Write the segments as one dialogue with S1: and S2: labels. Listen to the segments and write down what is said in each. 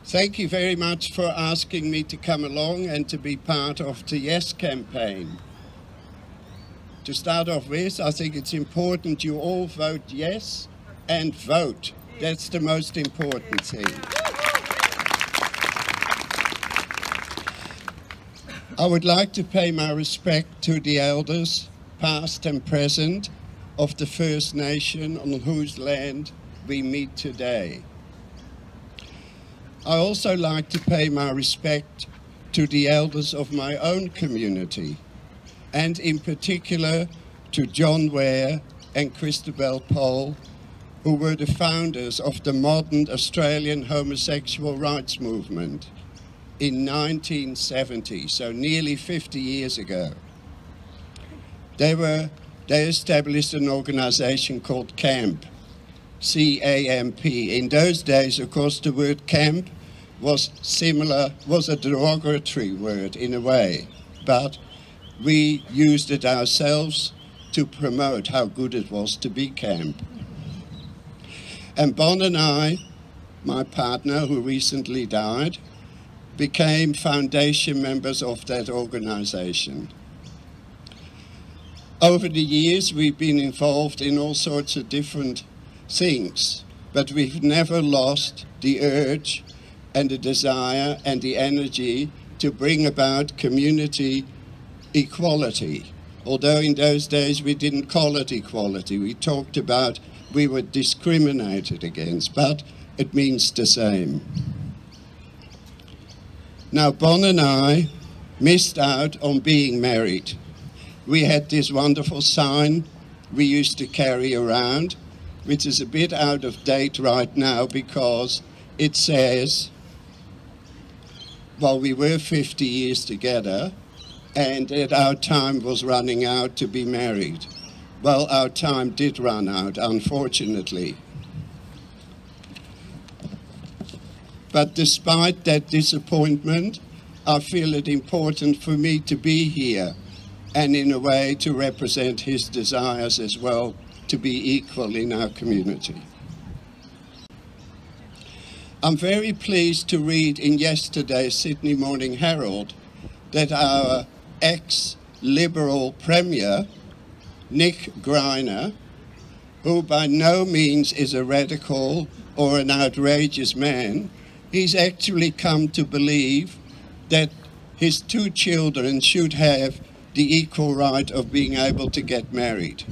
S1: Thank you very much for asking me to come along and to be part of the Yes campaign. To start off with, I think it's important you all vote yes and vote. That's the most important thing. I would like to pay my respect to the elders, past and present, of the First Nation on whose land we meet today. I also like to pay my respect to the elders of my own community, and in particular to John Ware and Christabel Pole, who were the founders of the modern Australian homosexual rights movement in 1970, so nearly 50 years ago. They established an organization called CAMP, C-A-M-P. In those days, of course, the word camp was a derogatory word in a way, but we used it ourselves to promote how good it was to be camp. And Bon and I, my partner who recently died, became foundation members of that organization. Over the years, we've been involved in all sorts of different things, but we've never lost the urge and the desire and the energy to bring about community equality. Although in those days we didn't call it equality, we talked about we were discriminated against, but it means the same. Now, Bon and I missed out on being married. We had this wonderful sign we used to carry around, which is a bit out of date right now because it says, well, we were 50 years together and that our time was running out to be married. Well, our time did run out, unfortunately. But despite that disappointment, I feel it important for me to be here and in a way to represent his desires as well to be equal in our community. I'm very pleased to read in yesterday's Sydney Morning Herald that our ex-Liberal Premier, Nick Greiner, who by no means is a radical or an outrageous man, he's actually come to believe that his 2 children should have the equal right of being able to get married.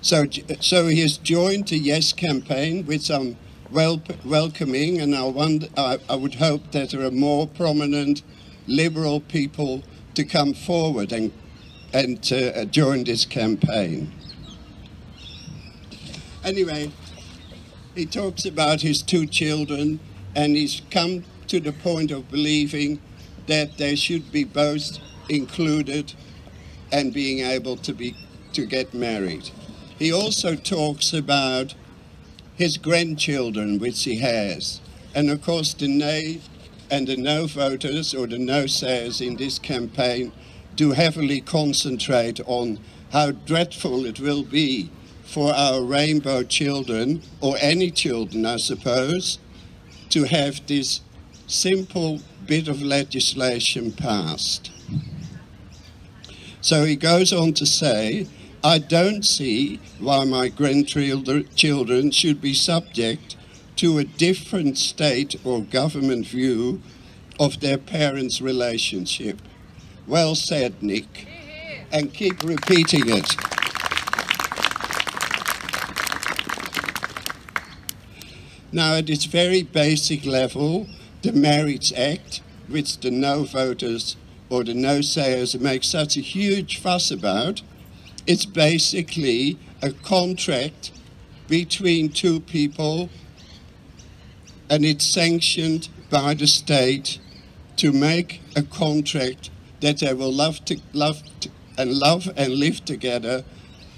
S1: So he has joined the Yes campaign, which I'm welcoming, and I would hope that there are more prominent Liberal people to come forward and to join this campaign. Anyway, he talks about his 2 children, and he's come to the point of believing that they should be both included and being able to get married. He also talks about his grandchildren, which he has. And of course, the nay and the no voters, or the no sayers in this campaign, do heavily concentrate on how dreadful it will be for our rainbow children, or any children, I suppose, to have this simple bit of legislation passed. So he goes on to say, I don't see why my grandchildren should be subject to a different state or government view of their parents' relationship. Well said, Nick, and keep repeating it. Now, at its very basic level, the Marriage Act, which the no voters or the no sayers make such a huge fuss about, it's basically a contract between 2 people, and it's sanctioned by the state to make a contract that they will love and live together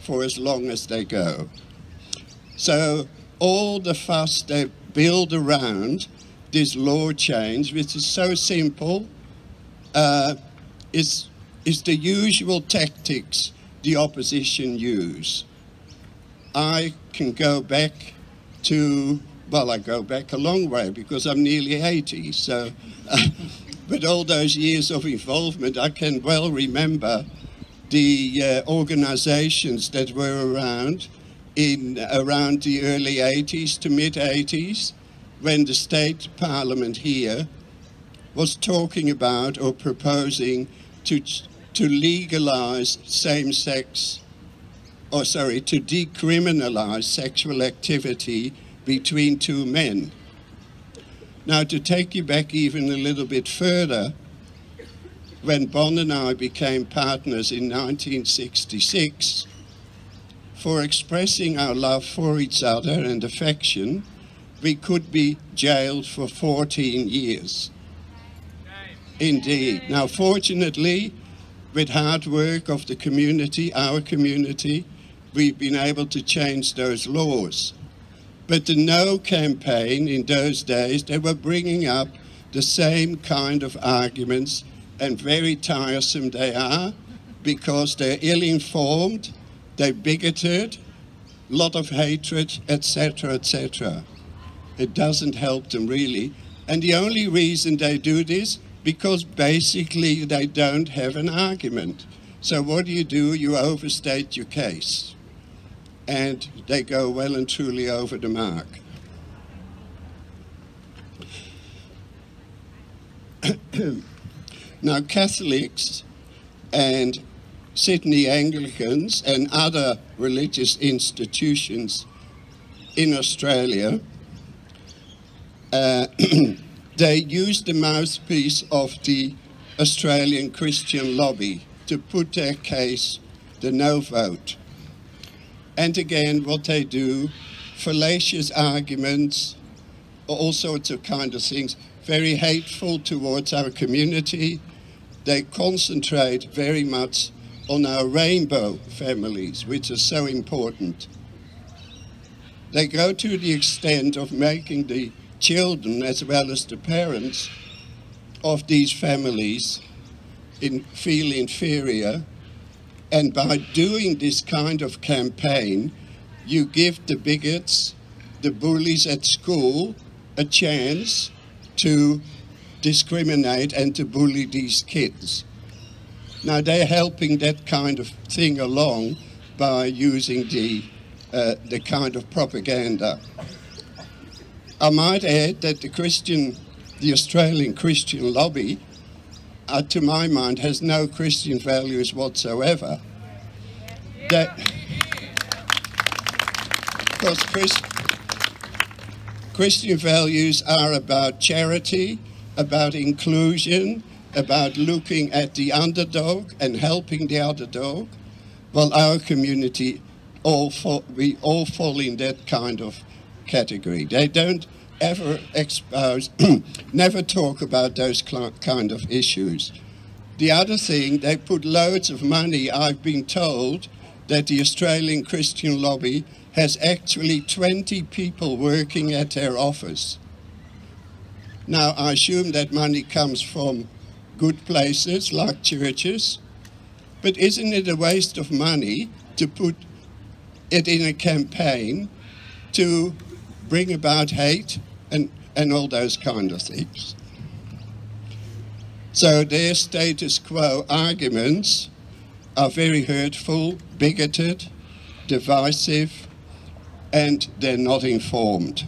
S1: for as long as they go. So all the fuss they build around this law change, which is so simple, is the usual tactics the opposition use. I can go back to Well, I go back a long way because I'm nearly 80, so... But all those years of involvement, I can well remember the organizations that were around around the early 80s to mid 80s, when the state parliament here was talking about or proposing to legalize same-sex, or sorry, to decriminalize sexual activity between two men. Now, to take you back even a little bit further, when Bon and I became partners in 1966, for expressing our love for each other and affection, we could be jailed for 14 years. Indeed. Now, fortunately, with hard work of the community, our community, we've been able to change those laws. But the No campaign in those days, they were bringing up the same kind of arguments, and very tiresome they are, because they're ill-informed, they're bigoted, lot of hatred, etc., etc. It doesn't help them really. And the only reason they do this, because basically they don't have an argument. So what do? You overstate your case. And they go well and truly over the mark. Now, Catholics and Sydney Anglicans and other religious institutions in Australia, they use the mouthpiece of the Australian Christian lobby to put their case, the no vote. And again, what they do, fallacious arguments, all sorts of kind of things, very hateful towards our community. They concentrate very much on our rainbow families, which are so important. They go to the extent of making the children, as well as the parents of these families, feel inferior. And by doing this kind of campaign, you give the bigots, the bullies at school, a chance to discriminate and to bully these kids. Now, they're helping that kind of thing along by using the kind of propaganda. I might add that the Australian Christian lobby, to my mind, has no Christian values whatsoever. Because Christian values are about charity, about inclusion, about looking at the underdog and helping the underdog. Well, our community, we all fall in that kind of category. They don't ever expose, never talk about those kind of issues. The other thing, they put loads of money. I've been told that the Australian Christian lobby has actually 20 people working at their office. Now, I assume that money comes from good places like churches, but isn't it a waste of money to put it in a campaign to bring about hate and all those kind of things? So their status quo arguments are very hurtful, bigoted, divisive, and they're not informed.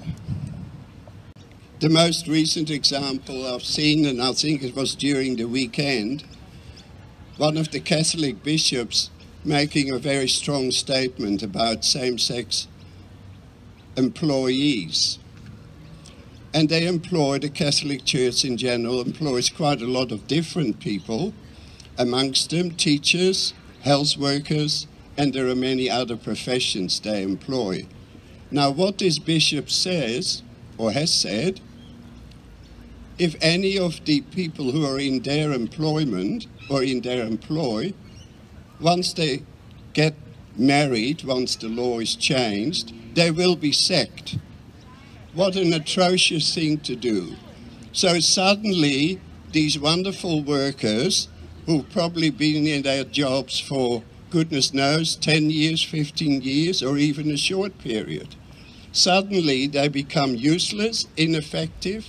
S1: The most recent example I've seen, and I think it was during the weekend, one of the Catholic bishops making a very strong statement about same-sex employees. And they employ, the Catholic Church in general employs quite a lot of different people, amongst them teachers, health workers, and there are many other professions they employ. Now, what this bishop says, or has said, if any of the people who are in their employment or in their employ, once they get married, once the law is changed, they will be sacked. What an atrocious thing to do. So suddenly, these wonderful workers who've probably been in their jobs for, goodness knows, 10 years, 15 years, or even a short period, suddenly they become useless, ineffective,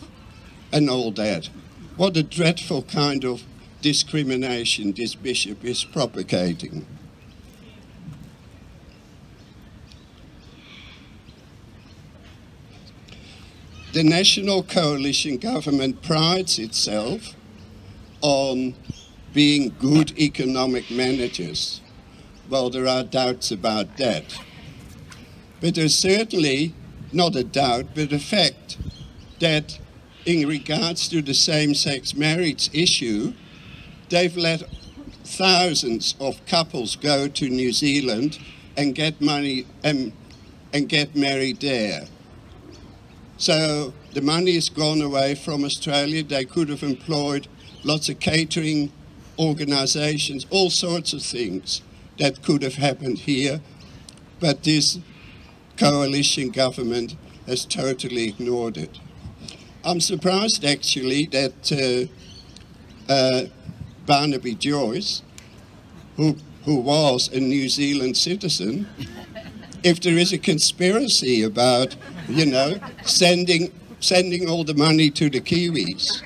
S1: and all that. What a dreadful kind of discrimination this bishop is propagating. The National Coalition government prides itself on being good economic managers. Well, there are doubts about that. But there's certainly not a doubt, but a fact that in regards to the same-sex marriage issue, they've let thousands of couples go to New Zealand and get money and get married there. So the money has gone away from Australia. They could have employed lots of catering organisations, all sorts of things that could have happened here. But this coalition government has totally ignored it. I'm surprised actually that Barnaby Joyce, who was a New Zealand citizen, if there is a conspiracy about, you know, sending all the money to the Kiwis.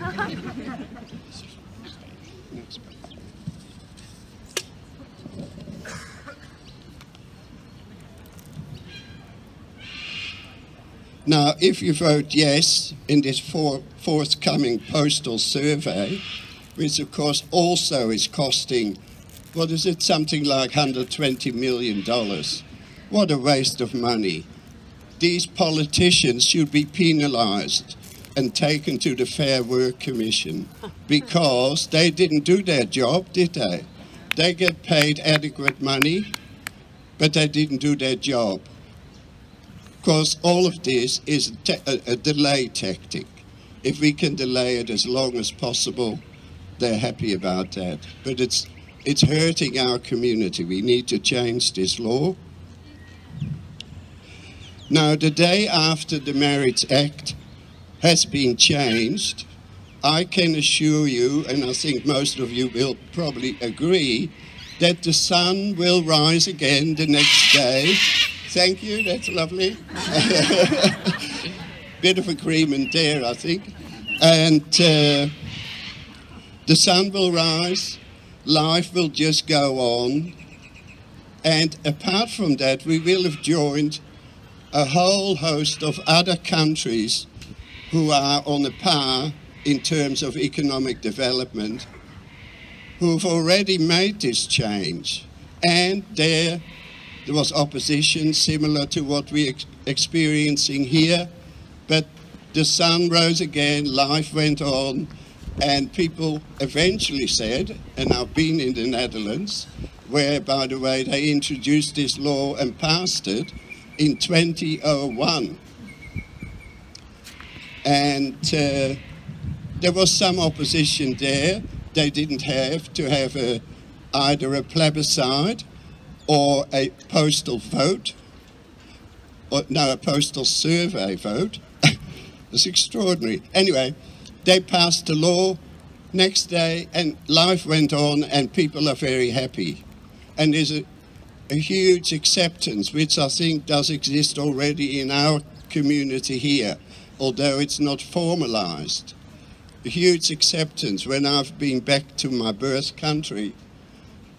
S1: Now, if you vote yes in this forthcoming postal survey, which of course also is costing, what is it, something like $120 million. What a waste of money. These politicians should be penalised and taken to the Fair Work Commission because they didn't do their job, did they? They get paid adequate money, but they didn't do their job. Of course, all of this is a delay tactic. If we can delay it as long as possible, they're happy about that. But it's hurting our community. We need to change this law. Now, the day after the Marriage Act has been changed, I can assure you, and I think most of you will probably agree, that the sun will rise again the next day. Thank you, that's lovely. Bit of agreement there, I think. And the sun will rise, life will just go on, and apart from that, we will have joined a whole host of other countries who are on a par in terms of economic development, who've already made this change. And there was opposition similar to what we're experiencing here, but the sun rose again, life went on, and people eventually said, and I've been in the Netherlands, where, by the way, they introduced this law and passed it in 2001. And there was some opposition there. They didn't have to have either a plebiscite or a postal vote, or no, a postal survey vote. It's extraordinary. Anyway, they passed the law next day and life went on and people are very happy. And there's a huge acceptance, which I think does exist already in our community here, although it's not formalized. A huge acceptance. When I've been back to my birth country,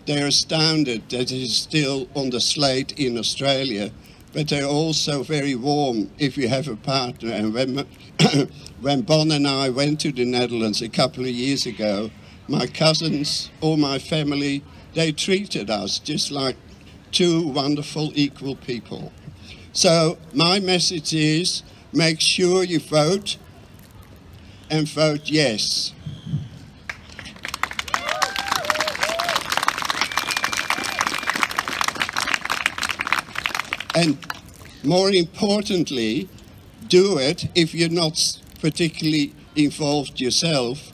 S1: they're astounded that it is still on the slate in Australia, but they're also very warm if you have a partner. And when Bon and I went to the Netherlands a couple of years ago, my cousins, all my family, they treated us just like two wonderful, equal people. So my message is, make sure you vote, and vote yes. And more importantly, do it if you're not particularly involved yourself.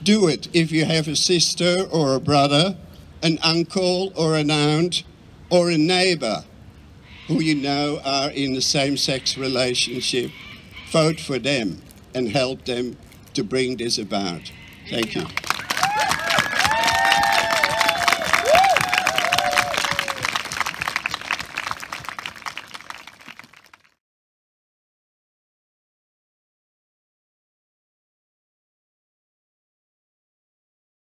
S1: Do it if you have a sister or a brother, an uncle or an aunt, or a neighbour who you know are in a same-sex relationship. Vote for them and help them to bring this about. Thank you.